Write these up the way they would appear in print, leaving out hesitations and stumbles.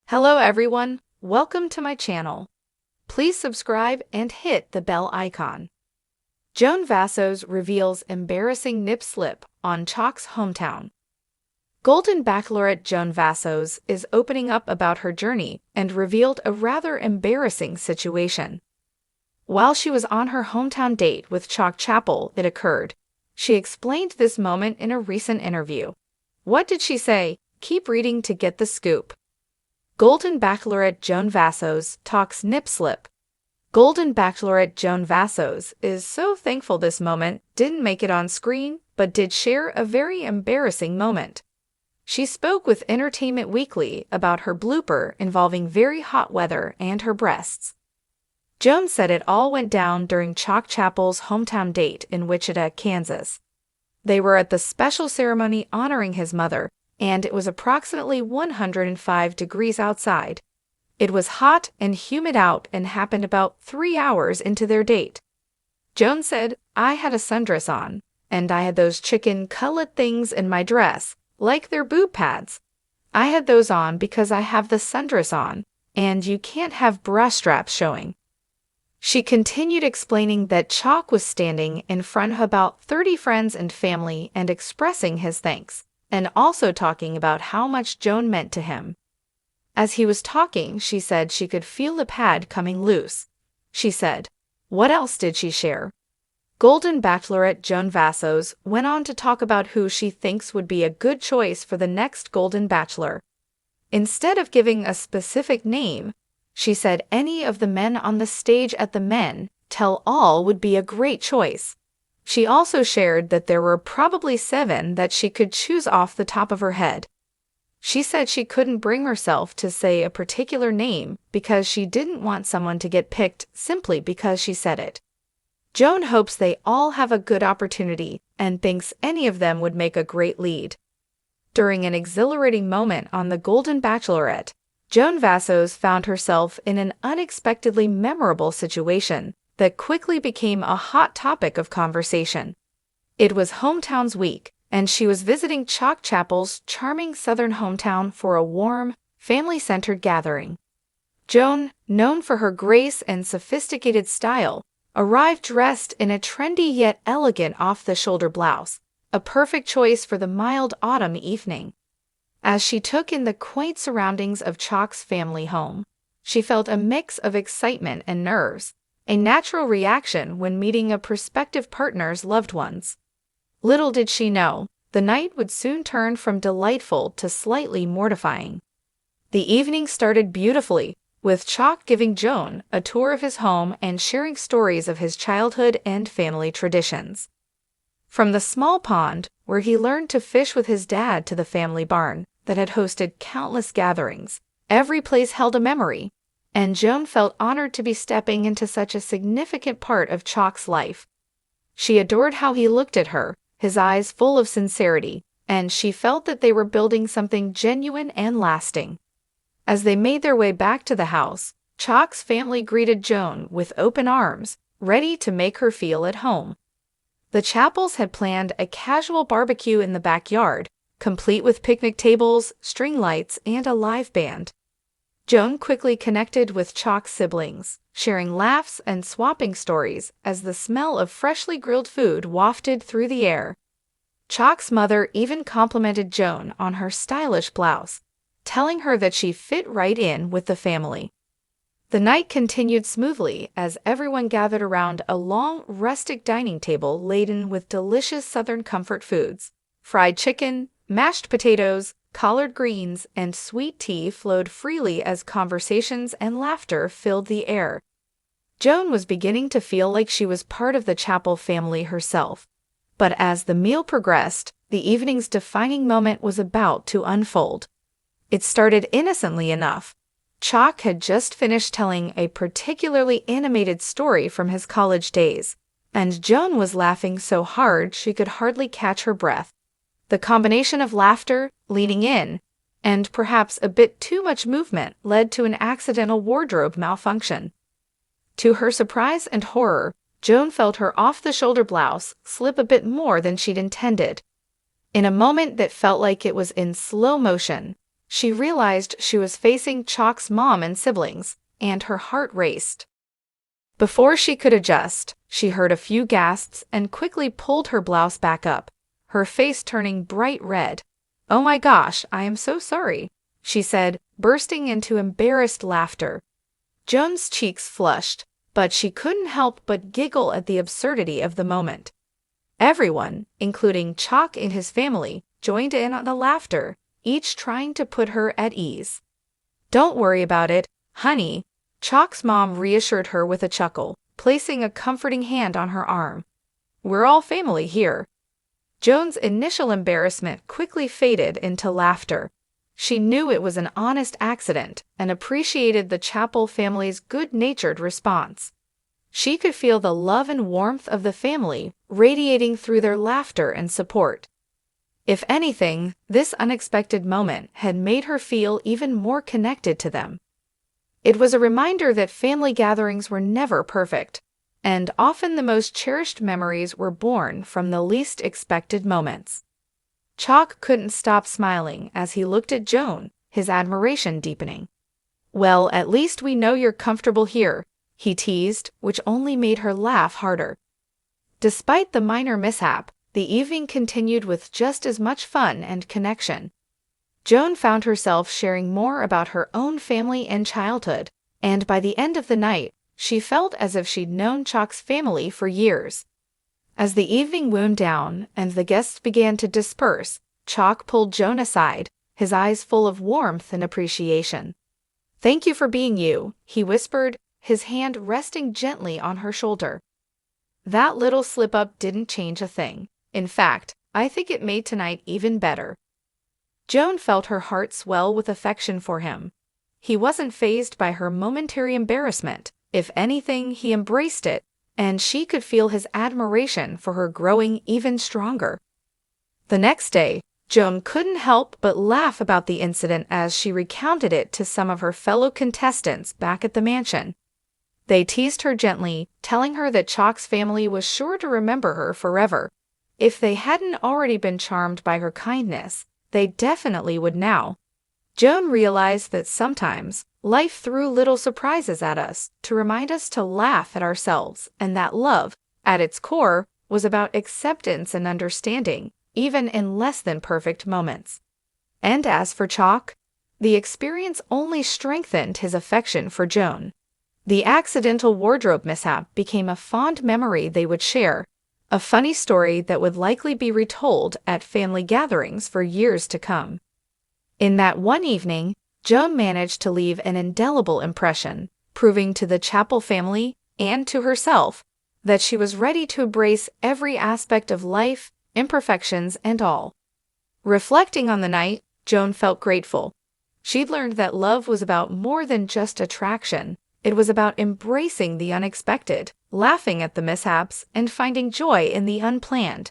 Hello everyone, welcome to my channel. Please subscribe and hit the bell icon. Joan Vassos reveals embarrassing nip slip on Chock's hometown. Golden Bachelorette Joan Vassos is opening up about her journey and revealed a rather embarrassing situation. While she was on her hometown date with Chock Chapel, it occurred. She explained this moment in a recent interview. What did she say? Keep reading to get the scoop. Golden Bachelorette Joan Vassos talks nip slip. Golden Bachelorette Joan Vassos is so thankful this moment didn't make it on screen, but did share a very embarrassing moment. She spoke with Entertainment Weekly about her blooper involving very hot weather and her breasts. Joan said it all went down during Chock Chapel's hometown date in Wichita, Kansas. They were at the special ceremony honoring his mother, and it was approximately 105 degrees outside. It was hot and humid out and happened about 3 hours into their date. Joan said, I had a sundress on, and I had those chicken-colored things in my dress, like their boob pads. I had those on because I have the sundress on, and you can't have bra straps showing. She continued explaining that Chock was standing in front of about 30 friends and family and expressing his thanks, and also talking about how much Joan meant to him. As he was talking, she said she could feel the pad coming loose. She said, what else did she share? Golden Bachelorette Joan Vassos went on to talk about who she thinks would be a good choice for the next Golden Bachelor. Instead of giving a specific name, she said any of the men on the stage at the Men Tell All would be a great choice. She also shared that there were probably 7 that she could choose off the top of her head. She said she couldn't bring herself to say a particular name because she didn't want someone to get picked simply because she said it. Joan hopes they all have a good opportunity and thinks any of them would make a great lead. During an exhilarating moment on The Golden Bachelorette, Joan Vassos found herself in an unexpectedly memorable situation that quickly became a hot topic of conversation. It was Hometowns Week, and she was visiting Chock Chapel's charming southern hometown for a warm, family-centered gathering. Joan, known for her grace and sophisticated style, arrived dressed in a trendy yet elegant off-the-shoulder blouse, a perfect choice for the mild autumn evening. As she took in the quaint surroundings of Chock's family home, she felt a mix of excitement and nerves, a natural reaction when meeting a prospective partner's loved ones. Little did she know, the night would soon turn from delightful to slightly mortifying. The evening started beautifully, with Chock giving Joan a tour of his home and sharing stories of his childhood and family traditions. From the small pond, where he learned to fish with his dad, to the family barn that had hosted countless gatherings, every place held a memory, and Joan felt honored to be stepping into such a significant part of Chock's life. She adored how he looked at her, his eyes full of sincerity, and she felt that they were building something genuine and lasting. As they made their way back to the house, Chock's family greeted Joan with open arms, ready to make her feel at home. The Chapels had planned a casual barbecue in the backyard, complete with picnic tables, string lights, and a live band. Joan quickly connected with Chock's siblings, sharing laughs and swapping stories as the smell of freshly grilled food wafted through the air. Chock's mother even complimented Joan on her stylish blouse, telling her that she fit right in with the family. The night continued smoothly as everyone gathered around a long, rustic dining table laden with delicious Southern comfort foods. Fried chicken, mashed potatoes, collard greens, and sweet tea flowed freely as conversations and laughter filled the air. Joan was beginning to feel like she was part of the Chapel family herself. But as the meal progressed, the evening's defining moment was about to unfold. It started innocently enough. Chock had just finished telling a particularly animated story from his college days, and Joan was laughing so hard she could hardly catch her breath. The combination of laughter, leaning in, and perhaps a bit too much movement led to an accidental wardrobe malfunction. To her surprise and horror, Joan felt her off-the-shoulder blouse slip a bit more than she'd intended. In a moment that felt like it was in slow motion, she realized she was facing Chock's mom and siblings, and her heart raced. Before she could adjust, she heard a few gasps and quickly pulled her blouse back up, her face turning bright red. "Oh my gosh, I am so sorry," she said, bursting into embarrassed laughter. Joan's cheeks flushed, but she couldn't help but giggle at the absurdity of the moment. Everyone, including Chock and his family, joined in on the laughter, each trying to put her at ease. "Don't worry about it, honey," Chock's mom reassured her with a chuckle, placing a comforting hand on her arm. "We're all family here." Joan's initial embarrassment quickly faded into laughter. She knew it was an honest accident and appreciated the Chapel family's good-natured response. She could feel the love and warmth of the family radiating through their laughter and support. If anything, this unexpected moment had made her feel even more connected to them. It was a reminder that family gatherings were never perfect, and often the most cherished memories were born from the least expected moments. Chock couldn't stop smiling as he looked at Joan, his admiration deepening. "Well, at least we know you're comfortable here," he teased, which only made her laugh harder. Despite the minor mishap, the evening continued with just as much fun and connection. Joan found herself sharing more about her own family and childhood, and by the end of the night, she felt as if she'd known Chock's family for years. As the evening wound down and the guests began to disperse, Chock pulled Joan aside, his eyes full of warmth and appreciation. "Thank you for being you," he whispered, his hand resting gently on her shoulder. "That little slip-up didn't change a thing. In fact, I think it made tonight even better." Joan felt her heart swell with affection for him. He wasn't fazed by her momentary embarrassment. If anything, he embraced it, and she could feel his admiration for her growing even stronger. The next day, Joan couldn't help but laugh about the incident as she recounted it to some of her fellow contestants back at the mansion. They teased her gently, telling her that Chock's family was sure to remember her forever. If they hadn't already been charmed by her kindness, they definitely would now. Joan realized that sometimes life threw little surprises at us to remind us to laugh at ourselves, and that love, at its core, was about acceptance and understanding, even in less than perfect moments. And as for Chock, the experience only strengthened his affection for Joan. The accidental wardrobe mishap became a fond memory they would share, a funny story that would likely be retold at family gatherings for years to come. In that one evening, Joan managed to leave an indelible impression, proving to the Chapel family and to herself that she was ready to embrace every aspect of life, imperfections and all. Reflecting on the night, Joan felt grateful. She'd learned that love was about more than just attraction. It was about embracing the unexpected, laughing at the mishaps, and finding joy in the unplanned.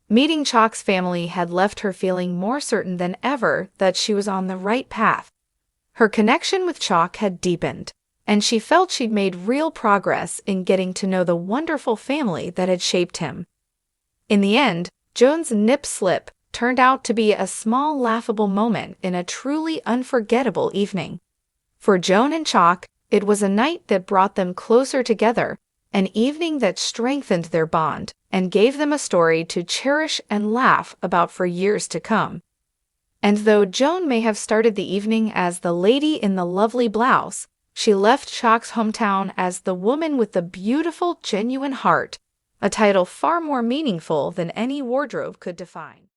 Meeting Chock's family had left her feeling more certain than ever that she was on the right path. Her connection with Chock had deepened, and she felt she'd made real progress in getting to know the wonderful family that had shaped him. In the end, Joan's nip slip turned out to be a small laughable moment in a truly unforgettable evening. For Joan and Chock, it was a night that brought them closer together, an evening that strengthened their bond and gave them a story to cherish and laugh about for years to come. And though Joan may have started the evening as the lady in the lovely blouse, she left Chock's hometown as the woman with the beautiful, genuine heart, a title far more meaningful than any wardrobe could define.